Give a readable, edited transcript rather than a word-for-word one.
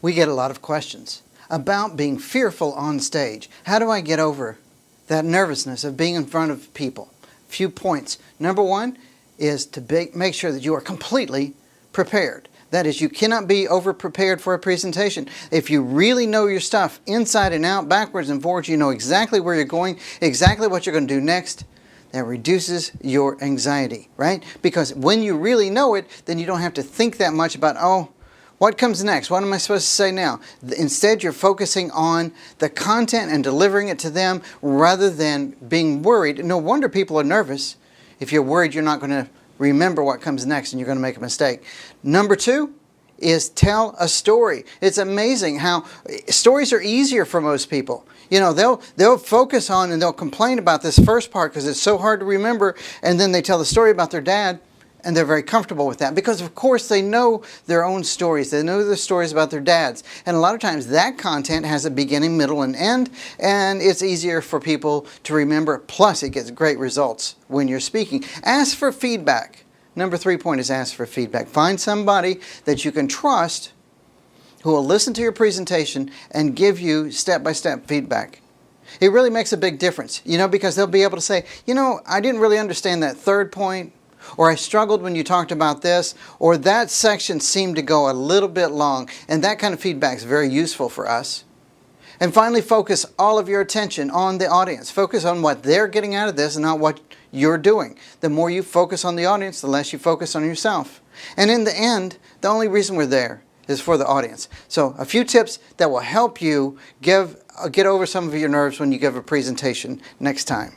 We get a lot of questions about being fearful on stage. How do I get over that nervousness of being in front of people? Few points. Number one is to make sure that you are completely prepared. That is, you cannot be over-prepared for a presentation. If you really know your stuff inside and out, backwards and forwards, you know exactly where you're going, exactly what you're going to do next, that reduces your anxiety, right? Because when you really know it, then you don't have to think that much about, oh, what comes next? What am I supposed to say now? Instead, you're focusing on the content and delivering it to them rather than being worried. No wonder people are nervous if you're worried you're not going to remember what comes next and you're going to make a mistake. Number two is tell a story. It's amazing how stories are easier for most people. You know, they'll focus on and they'll complain about this first part because it's so hard to remember, and then they tell the story about their dad. And they're very comfortable with that because, of course, they know their own stories. They know the stories about their dads. And a lot of times that content has a beginning, middle, and end, and it's easier for people to remember. Plus, it gets great results when you're speaking. Ask for feedback. Number 3 point is ask for feedback. Find somebody that you can trust who will listen to your presentation and give you step-by-step feedback. It really makes a big difference, you know, because they'll be able to say, you know, I didn't really understand that third point, or I struggled when you talked about this, or that section seemed to go a little bit long. And that kind of feedback is very useful for us. And finally, focus all of your attention on the audience. Focus on what they're getting out of this and not what you're doing. The more you focus on the audience, the less you focus on yourself. And in the end, the only reason we're there is for the audience. So a few tips that will help you get over some of your nerves when you give a presentation next time.